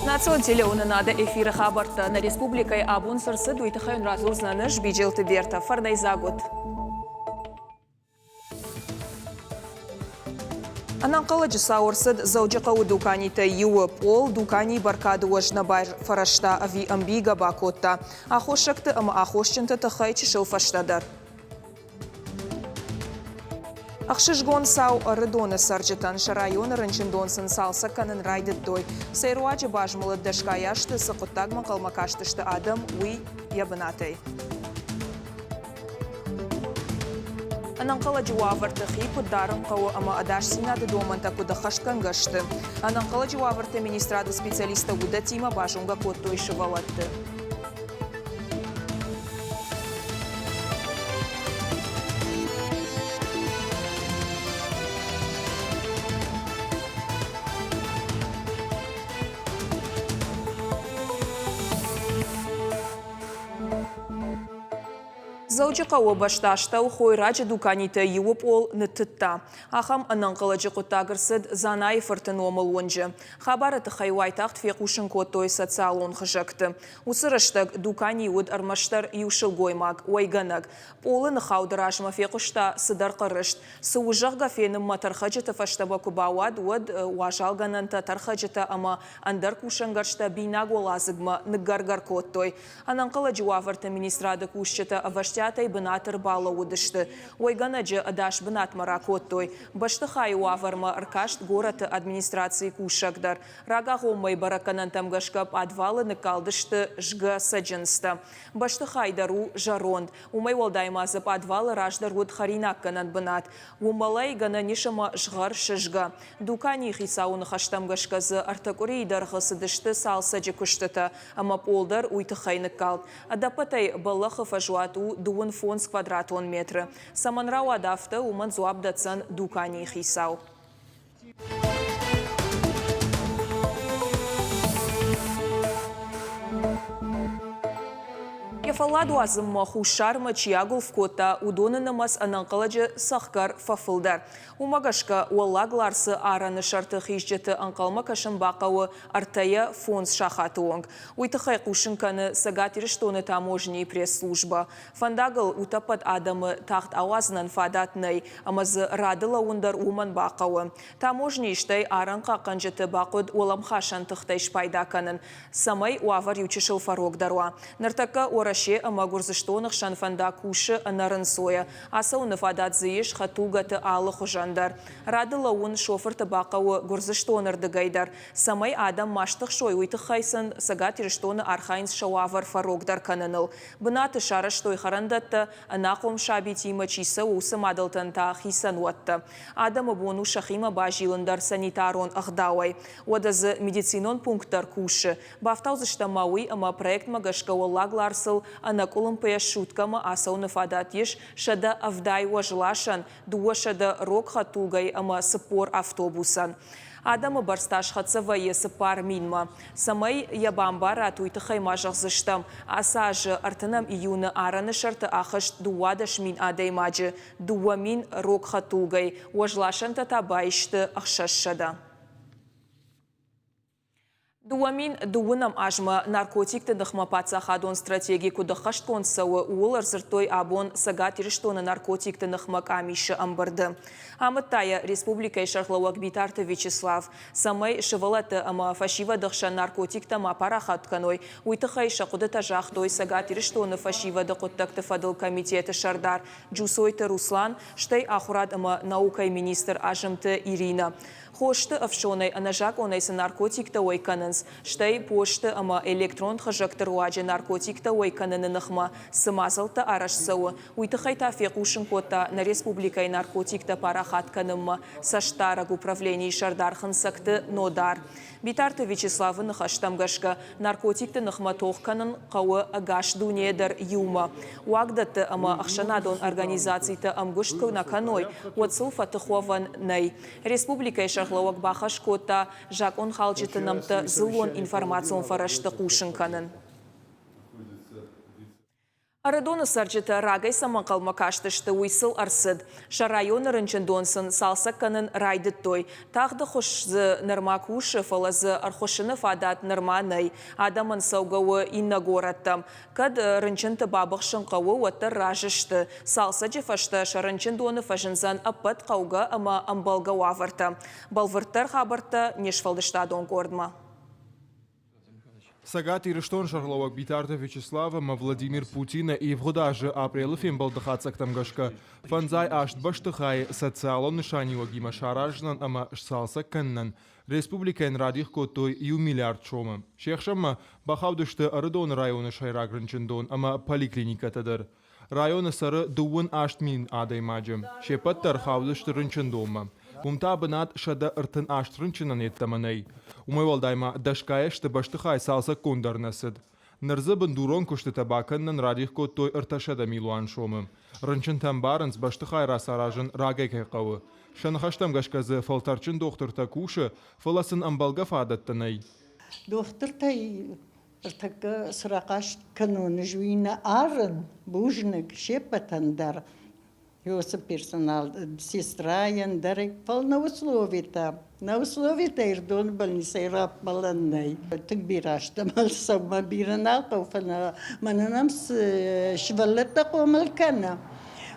Национ телеунынады эфирі хабарты на республикай абун сырсы дуйтықайын разылзнаныш бейджелті берті. Фардай загуд. Ананқалы жысауырсыд заужықауы дуканиті юы пол дукани баркады уажна бар фарашта ави амбига бакотта. Ахошакты ама ахошчынты тұхай чышыл фаштадар. Ақшышгон сау рыдоны саржытан шарайоны рынчындонсын салса канын райдыддой. Сайруачы бажмылы дашкаяшты сықыттагма қалмакаштышты адам уй ябынатай. Ананқала жуавырты хипы дарын қауы ама адаш синады доманта куда хашкан гашты. Ананқала жуавырты министрады специалиста уда тима бажунга коттой шывалатты. Заужықауы башташта ұхойрачы дуканиті еуіп ол нытытта. Ахам ананқылыжы құттағырсыд занай фыртын омыл онжы. Хабарыты хайуайтақ тфеқушын коттой социал он хыжақты. Усырыштық дукани өд армаштар юшыл гоймаг, ойганаг. Полын хаудырашма феқушта сыдар қырышт. Суужық гафенім матархаджыты фаштаба күбауад өд уажалгананта тархаджыты ама андар кушангаршта бинаг олазыгма нығгаргар коттой. Ананқылыжы уавырты министрады кушчыты аваштя Тай бынатыр бала удышты. Ойганаджы адаш бынат маракоттой. Башты хай уаварма аркашт гораты администрации кушагдар. Рага гомай бараканан тамгашкап адвалы ныкалдышты жга саджынста. Башты хайдару жаронд. Умай волдаймазып адвалы раждар уд харинакканан бынат. Умалай гана нишама жгар шыжга. Дукани хисауны хаштамгашказы артакурейдар хысыдышты салсаджы күштыта. Ама полдар уйты хайныккалд. Адапатай балахы фажуату дуын фонс квадратон метры. Саманрау адафты уман зуабдацан дукани хисау. Ефаладу азымма хушарма чиягул в кота удонынымас ананқаладжы саққар фафылдар. Умагашка уаллагларсы араны шарты хижжеті анқалма кашын бақауы артая фонс шахаты онг. Уйтықай қушынканы сагатиріштоны таможни пресс-служба. Фандагыл утапат адамы тахт ауазынан фадатнай, амазы радыла ондар уман бақауы. Таможни іштай аран қаққан жеті бақуд оламхашан тұқтай шпайдаканын. Самай уавар ючышыл фарогдаруа. Нартака ораше ама гурзыштонық шанфанда кушы анарын соя. Аса уны фадат зыеш хатугаты алы хужандар. Радыла он шофыр табақауы гурзыштонырды гайдар. Самай адам маштық шой уйты хайсын сагатирыштоны архайнс шауавар фарогдар каныныл. Бынаты шары штой харандатты анақом шабитима чиса усы мадылтын та хисан уатты. Адамы бону шахима бажилындар санитарон ағдауай. Одазы медицинон пункттар кушы. Бафтаузышта мауи ама проект магашка уаллагларсыл анакулым пая шуткама асауны фадат еш шада авдай уажлашан, дуа шада рок хатугай ама сыпор автобусан. Адамы барсташ хатсавайы сыпар минма. Самай ябамбар атуйты хаймажақ зыштам. Асажы артынам июны араны шарты ахышт дуадаш мин адаймаджы. Дуа мин рок хатугай. Уажлашан татабайшты ахшашшада. Дуамин дуынам ажма наркотикті дұхмапатса хадон стратегии кудахашт консауы уылар зыртой абон сагатиріштоны наркотикті нұхмак амиші амбырды. Амыттая республика шархлауак битарты Вячеслав. Самай шывалаты ама фашива дұқша наркотикті мапара хатканой. Уйтықай шақуды тажақтой сагатиріштоны фашива дұқыттақты фадыл комитеті шардар. Джусойты Руслан, штай ахурад ама наукай министр ажымты Ирина. Хошты авшонай анажак онайсы наркотикті ойканынс. Штай пошты ама электрон хажактыр уаджы наркотикті ойканыны нықма. Сымазылты арашсауы. Уйтықай тафеқушын кота на республикай наркотикті парахатканымма. Саштараг управлений шардархын сакты нодар. Битарты Вячеславы нахаштамгашка наркотикті нықма тоққанын қауы агаш дунедер юма. Уагдаты ама ақшанадон организацийті амгушткы наканой. Уатсыл фатыхован най. Республикай шархлауак бахаш кота жак он халчытынымты зылон информацион фарашты қушынканын. Арадоны сарджыта рагай саманқалма каштышты уйсыл арсыд. Шарайоны рынчындонсын салса канын райдыттой. Тағды хошзы нырма кушы фалазы архошыны фадат нырманай. Адамын саугауы инна горатты. Кад рынчынты бабық шынқауы уатты ражышты. Салса жефашты шарынчындоны фашынзан аппат қауға ама амбалға вавырты. Балвырттар хабырты нешфалдыштадон гордма. Сагат Ириштон Шарловак Битарта Вячеслава, Владимир Путина и в годаже апрелов им балдахацак тамгашка. Фанзай ашт баштахай социалон нишанива гима шаражнан ама шсалса каннан. Республикайн радих котой ю миллиард шома. Шехшама бахавдышты Арадон районы шайрагрынчындон ама поликлиника тадар. Районы сары дуын ашт мин адай маджам. Шепаттар хавдышты рынчындома. Умта бинат шада ыртын аштрынчынан еттаманай. Умайвал дайма дашкаешты баштыхай салса кондарнасыд. Нырзы бандурон кушты табаканнан радих той ырташада милуан шомы. Рынчын тамбарынс баштыхай расаражын рагай кайқауы. Шанхаштам гашказы фалтарчын доктор кушы фаласын амбалга фадаттанай. Доктор ыртакы сырақаш кануны жуина арын, бужник, шепатандар. Йоса персонал, сестра яндарек, пал на условита. На условита ирдон больница и раб маланной. Так бираш, там сама биранал, фана мананам с швалета комалкана.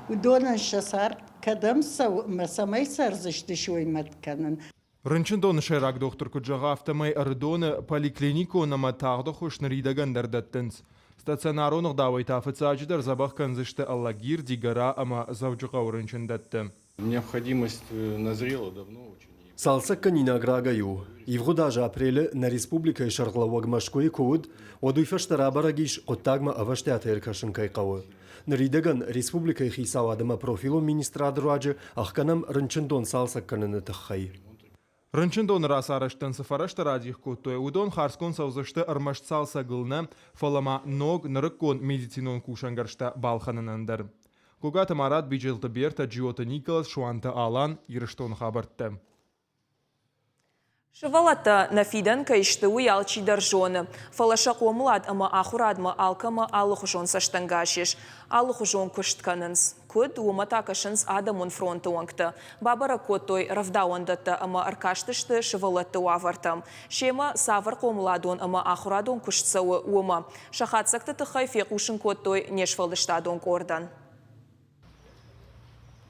Удона шасар, кадам самай сарзышты шой матканан. Рынчындон шайрак доктор куджага автомай Арадоны поликлинику на матағды хуш наридаган дардаттынс. Стационаронық давайта официаджидар забах канзышты аллагир дигара ама завджуға урынчындатты. Необходимость назрела давно очень. Салса канина грагаю. И в годаже апреле на республика и шарглаваг машкой код одуйфаштара барагиш оттагма аваштятер кашынкайқауы. Наридаган республика и хисавадама профилу министрадруаджи ахканам рынчындон салса каныны таххай. Рынчындон рас араштан сафарашта радих коттой удон харскон саузашты армашт салса гылна фалама ног нарыккон медицинон кушангаршта балхананандар. Когата марат биджелта берта Джиота Николас шуанта алан Ириштон хабартты. Шывалата нафидан кайшты уялчи даржоны. Фалаша комлад ама ахурадма алкама аллахушон саштангашиш. Аллахушон куштканынс. Куд уматакашынс адамун фронты уангты. Бабара коттой равдауандата ама аркаштышты шывалатты уавартам. Шема савар комладон ама ахурадон куштсауы ума. Шахатсакты тыхай фекушын коттой нешфалдыштадон кордан.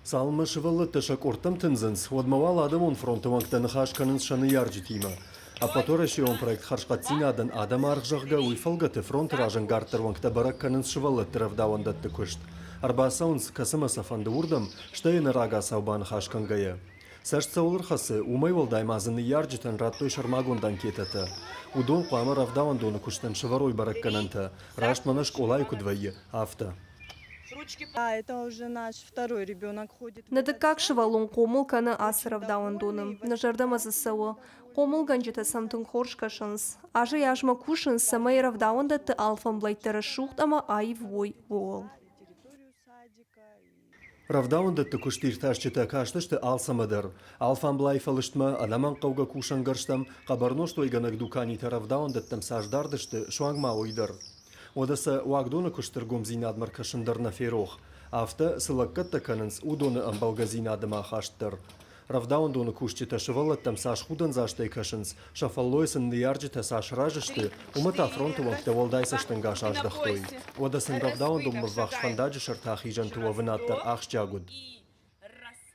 Салма шывалы тышак ортам тынзынс, одмавал адамон фронты вангтаны хашканынс шаны ярджитима. А потораши он проект харшкатсинадан адам архжахга уйфалгаты фронт ражан гартер вангта баракканынс шывалы тыравдавандатты кушт. Арбасаунс касымаса фанды урдам, штайны рага саубан хашкангая. Сашца улырхасы умайвал даймазыны ярджитан раттой шармагондан кетаты. Удон қуамы равдавандоны куштан шыварой бараккананта, раштманаш колай кудвайы, авто. Это уже наш второй ребенок ходит. Надыкак шывалун комыл каны асырав дауандоным. Нажардамазы сауы. Комыл ганжета самтын хоршкашынс. Ажы яжма кушынс самай равдауандаты алфам блайттары шухт ама айв вой вол. Равдауандаты куштирташчыта каштышты алсамадар. Алфам блайфалыштма адаман қауға кушангарштам, қабарноштой ганак дуканита равдауандаттым саждардышты шуангма ойдар. Одаса уагдона куштыргом зинадмар кашындарна ферох. Авто сылаккатта канынс удоны амбалга зинадыма хаштыр. Равдауандоны кушчита шывалаттам саш худан заштай кашынс. Шафаллойсын ниярджита саш ражышты, умата фронту ванкта волдайсаштын гаш аждахтой. Одасын равдауандом вах шфандаджи шартах ижантуа вынаттар ахшчагуд.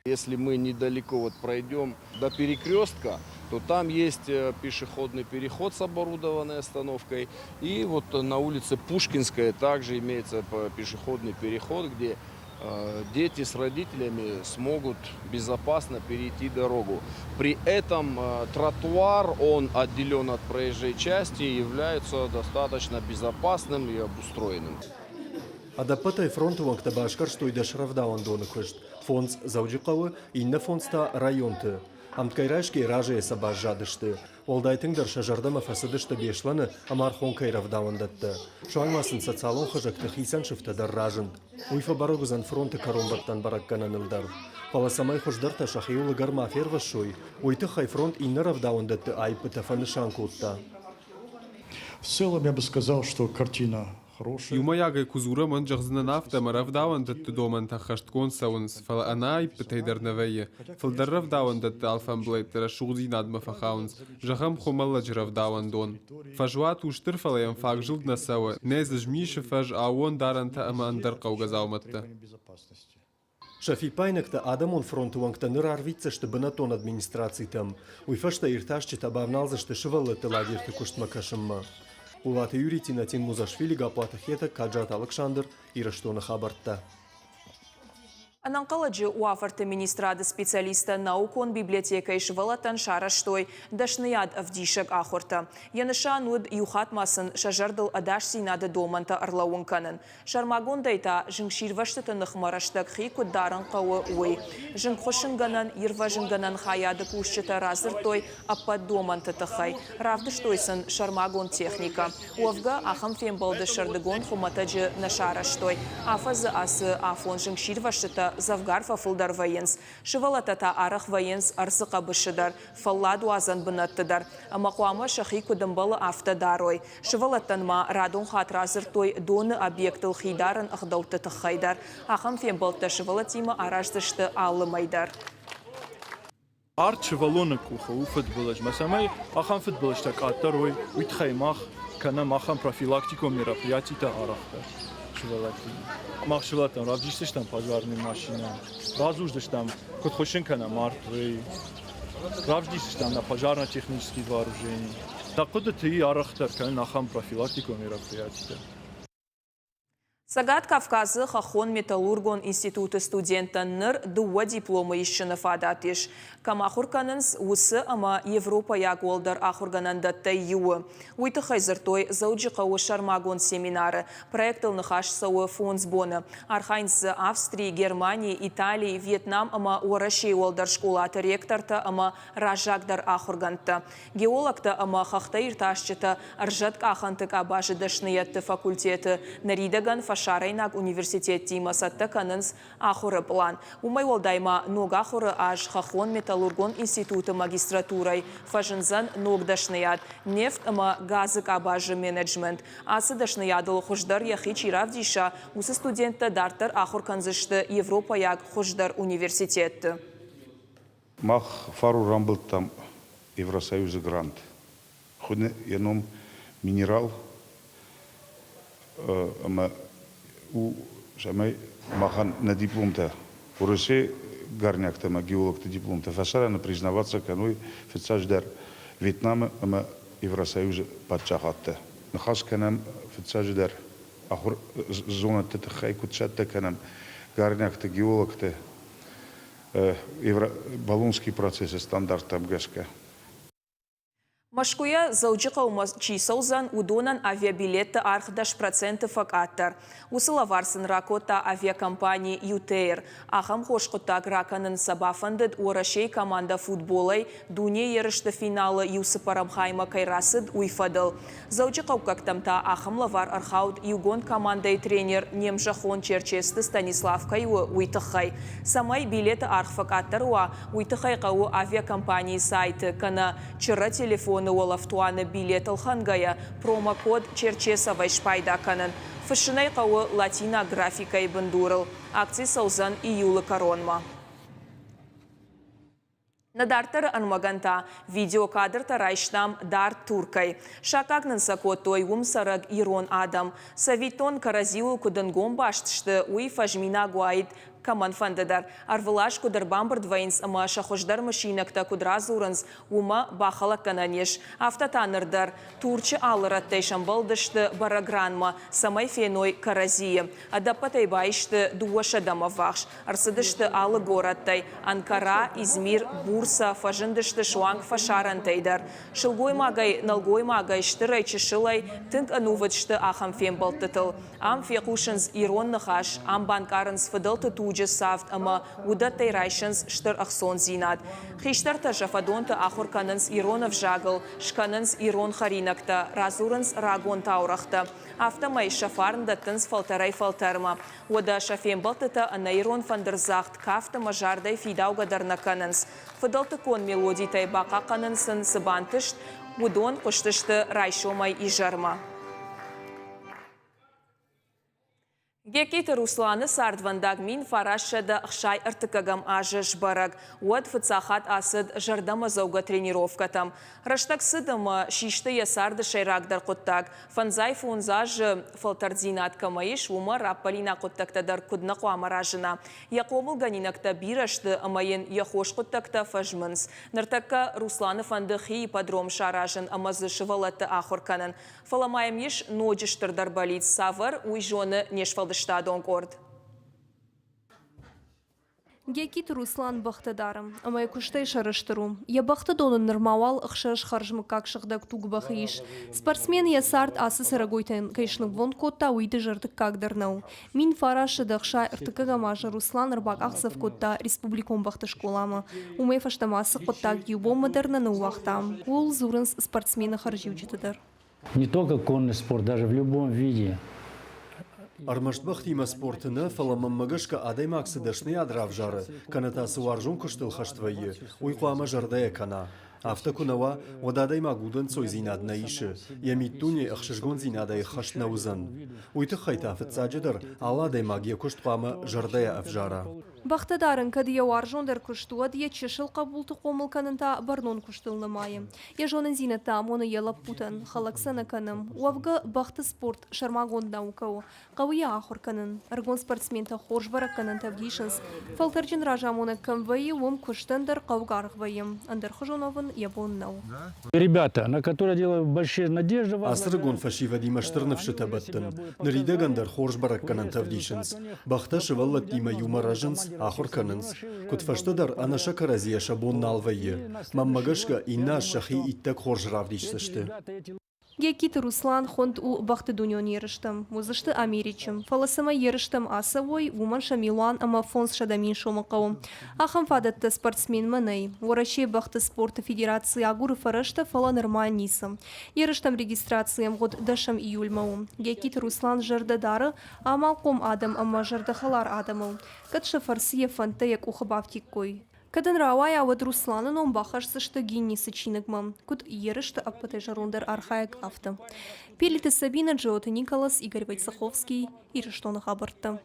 Если мы недалеко вот пройдем до перекрестка, то там есть пешеходный переход с оборудованной остановкой. И вот на улице Пушкинская также имеется пешеходный переход, где дети с родителями смогут безопасно перейти дорогу. При этом тротуар, он отделен от проезжей части и является достаточно безопасным и обустроенным. Адапатай фронту ванкта башкар штойдаш равдауандоны кушт. Фондс заужиқауы, инна фондста районты. Амткайрашки ражия сабаш жадышты. Олдайтыңдар шажардама фасадышты бешланы амархон кайравдауандатты. Шуангмасын социалон хажакты хисан шифтадар ражынд. Уйфа барогузан фронты коромбаттан бараккананылдар. Паласамай хождарта шахиулы гарма фервашой. Уйты хай фронт инна равдауандатты айпы тафаны шанкутта. В целом я бы сказал, что картина يوما ياغي كوزورا من جغزنا نافتا مرف داون دت دومن تخشت كون ساونس فلا اناي بتيدر نويه فالدرف داون دت الفان بليت ترى شغزي ناد مفخاونس جخم خمال جرف داون دون فجوات وشتر فلا ينفاق جلدنا سوا نيز جميش فج اون دارن تا اما اندر قوغا زاومتا Шафи пайнакта Адамон фронтуангта нырарвицашты бынатон администрацийтам, уйфашта ирташчыта бавналзашты шываллыты лагерты куштмакашымма. Улаты Юритина Тин Музашвили гаплата хета Каджат Александр ираштона хабартта. Ананқаладжы уафарты министрады специалиста наукон библиотека ишвалатан шараштой дашнияд авдишек ахорта. Яныша нуд юхатмасын шажардыл адаш синады доманта арлауынканын. Шармагон дайта жыңширваштыты нықмараштак хи куддаран қауы уй. Жыңқошынганан, ирважынганан хаяды кушчыта разыртой аппа доманты тахай. Равдыштойсын шармагон техника. Уавга ахам фембалды шардыгон хуматаджы на шараштой. Афазы асы афон жыңширваштыта Завгар фафылдар военс. Шывалатата арах военс арсыqa бышыдар. Фалладу азан бынаттыдар. Амақуама шахи кудымбалы автодарой. Шывалаттанма радон хатразыртой доны объектыл хидарын ағдауты тұққайдар. Ахам фембалты шывалатима араждышты алымайдар. Арт шывалоны куха у футболаж. Масамай ахам футболажта катарой уйтхаймах канам ахам профилактико мероприятита арахта. Махшилатан равдиштам пожарной машина. Разуждыштам котхошинкана мартвей. Равдиштам на пожарно-технические вооружения. Так куда ты арахтар кан нахам профилактику мероприятия. Сагат Кавказы Хахон Металлургон институты студенттанныр дуа дипломы ишчыны фадатыш. Камахурканынс усы ама Европа ягуалдар ахурганандатта юы. Уйты хайзыртой зауджиқауы шармагон семинары. Проектылны хаш сауы фонсбоны. Архайнсы Австрии, Германии, Италии, Вьетнам ама уарашей уалдар школаты ректорта ама ражагдар ахурганта. Геологта ама хахта ирташчыта аржатк ахантык абажы дашныятты факультеты. Наридаган Фашарайнак университет Тимасатта канынс ахуры план. Умай уалдайма ног ахуры аж Хахон Металлургон институты магистратурай. Фажынзан ног дашныят. Нефт ама газык абажы менеджмент. Асы дашныядыл хуждар яхи чиравдиша. Усы студентта дартар ахур канзышты Европа як хуждар университетті. Мах фару рамбыл там Евросоюзы грант. Хуне яном минерал ама у шамай махан на дипломта урыше гарнякта ма геологта дипломта фашарана признаваться каной фицаждар Вьетнама ама Евросоюзы падчахатта. Нахаш канам фицаждар ахур зоната тахай кутчатта канам гарнякта геологта Болонский процесс стандарт там гашка. Машкуя зауджиқаума чисаузан удонан авиабилетті архдаш проценты факаттар. Усыла варсын ракота авиакомпании ЮТР. Ахам хошқыттак раканын сабафандыд орашей команда футболай дуне ерішті финалы юсы парамхайма кайрасыд уйфадыл. Зауджиқау кактамта ахам лавар архауд югон командай тренер Немжахон Черчесті Станислав Кайуы уйтықхай. Самай билеті арх факаттар уйтықхай қауы авиакомпании сайты кана чыра телефон Уолафтуаны билет алхангая промокод Черчеса вайшпайда канын. Фышынай қауы латина графикай бындурыл. Акций саузан июлы коронма. Надартар анмаганта видеокадр тарайштам дар туркай. Шакагнын сакотой умсараг Ирон Адам. Савитон каразиул кудынгом баштышты уй фажмина гуайд каман фандыдар. Арвылаш кудар бамбард вайнс ама шахождар машинакта кудразуранс ума бахала кананеш. Автотанырдар турчы алыраттай шамбалдышты барагранма самай феной каразия. Адапатай байшты дуашадама вахш. Арсыдышты алы гораттай Анкара, Измир, Бурса, фажындышты шуанг фашарантайдар. Шылгой магай, налгой магай штырайчы шылай тынк ануватшты ахам фембалтытыл. Ам фекушынс Ирон нахаш, ам банкарынс фыдылты савт ама удаттай райшынс штыр ахсон зинат. Хиштарта жафадонта ахур канынс Иронов жагыл, шканынс Ирон харинакта, разурынс рагон таурахта. Автомай шафарнда тынс фалтарай фалтарма. Ода шафембалтыта ана Ирон фандырзахт кафта мажардай фидаугадарна канынс. Фыдалты кон мелодий тайбака канынсын сыбантышт, удон куштышты райшомай и жарма. Гекит Русланы сардвандаг мин фарашада хшай артыкагам ажыш бараг. Уад фыцахат асыд жардама зауга тренировкатам. Раштак сыдама шишты ясарды шайрагдар қоттак. Фанзай фунзаж фалтардзинат камаиш ума раппалина қоттактадар кудна қуамаражына. Яқомыл ганинакта бирашты амайын яхош қоттакта фажмынс. Нартакка Русланы фанды хи подром шаражын амазы шывалатты ахурканын. Фаламайым еш ноджиштырдар болит савар уйжоны нешфалды штадон горд. Гекит Руслан бахтадарым, амай куштай шарыштыру. Я бахтадонын нормавал ықшаш харжмы какшықдак туг бахиш. Спортсмен я сарт асы сарагойтын кайшнық вон котта уйды жырдық кагдарнау. Мин фарашы дақша ыртыкагамажы Руслан рыбак ақсав котта республикон бахты школамы. Умай фаштамасы коттак юбо модернаны уақтам. Ол зурынс спортсмена харживчетыдыр. Не только конный спорт, даже в любом виде. Армаштбахт има спортыны фаламаммагашка адай максыдашны адрав жары. Каната суаржун кыштыл хаштвайы. Уйқуама жардая кана. Автокунава одадай магудын цой зинадна иши. Ямиттуне ахшишгон зинадай хаштна узан. Уйты хайта фыцаджидыр, аладай магия куштқуама жардая авжара. Бахтадарын кадия варжондар куштуа дия чешыл қабулты қомылканынта барнон куштылны майы. Ежонын зината моны елап путан, халаксана каным. Уавга бахты спорт шармагон наукау. Қауия ахурканын. Аргон спортсмента хорж бараканын тавгишынс. Фалтарджин ража моны камвайы уам куштандар қаугарғвайым. Андар хожоновын ябон нау. Ребята, на которые делают большие надежды... Асрыгон фашива дима штырнывшы табаттын. Ныридагандar хорж бараканын тавгишынс. Бахта шываллат дима юмаражынс. Ахур канынс. Кутфаштадар анаша каразия шабон налвайы. Маммагашка инна шахи иттак хорж равдишсышты. Гекит Руслан хонд у бахты дуньон ерыштым. Музышты Америчем. Фаласыма ерыштым асавой, уман Шамилан ама фонс шадамин шомақау. Ахам фадатты спортсмен манай. Вораче бахты спорта федерации агуры фарашта фала нормальнисым. Ерыштым регистрациям год дашам июльмау. Гекит Руслан жардадары амалком адам ама жардахалар адамау. Катша фарсия фантаяк ухабавтиккой. Кадан равай авад Русланын он бахашсы что гинни сычинагмам. Куд ерышты аппаты жарундар архаик авто. Пелиты Сабина Джоты Николас Игорь Войцеховский и Рештона Хабарта.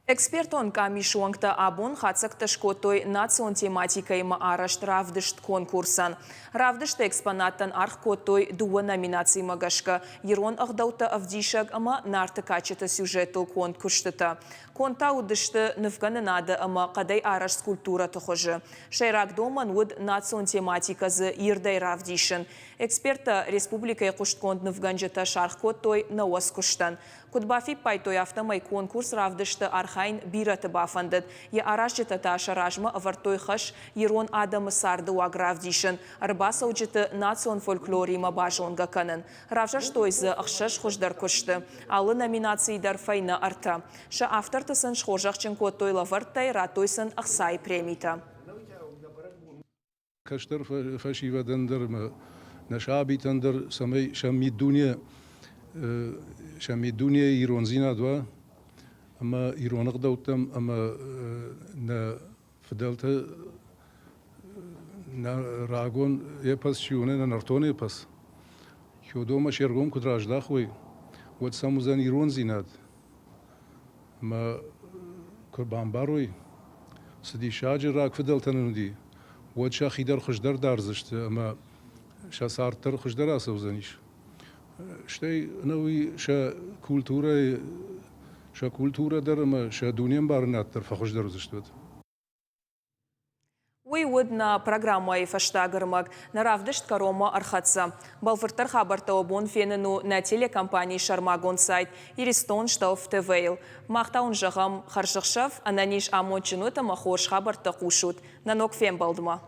Экспертон камишуангта абон хацакта шкотой национ тематикой маарашт равдышт конкурсан. Равдышт экспонаттан арх котой дуа номинации магашка. Ерон ахдаута авдишаг ама нарты качета сюжетл конкурштыта. Конта удышты нывганынады ама кадай араш скульптура тухожы. Шайрак доман уд национ тематиказы ирдай равдишын. Эксперта республикай куштконд нывганжета шарх котой науас куштан. Кудбафи пайтой автомай конкурс равдышты архайн бираты бафандыд. Я арашжета та шаражма авартой хаш ерон адамы сарды уагравдишын. Арбаса уджеты национ фольклорима бажонга канын. Равжаш тойзы ахшаш хождар кушты. Алы номинации дар файна арта. Ша автортысын шхожахчын котой лавартай ратойсын ахсай премита. Каштар фашива дандыр нашаби тандыр самай шамидуния شمیدونی ایرانزینا دوا اما ایرانق داوتم اما نه فدالت نه راگون یه پس شیونه نه نرتونه پس خودم شرگم کدراج داخوی ود ساموزن ایرانزیناد اما کربان باروی سدی شاجر راگ فدالت نندی ود شاخیدار خشدار دارزشت اما شاسارتر خشدار آسوزنیش شتي نوي شا كولتورة درما شا دونيم بارنات ترفخش درزشتود. Уйвудна программа и фаштагырмак на равдышт карома архатса. Балфыртар хабарта обон фенену на телекомпании Шармагон сайт Иристон шталф ТВЛ. Махтаун жагам харшахшав, ананиш амончинута махорш хабарта кушут. Нанок фен балдма.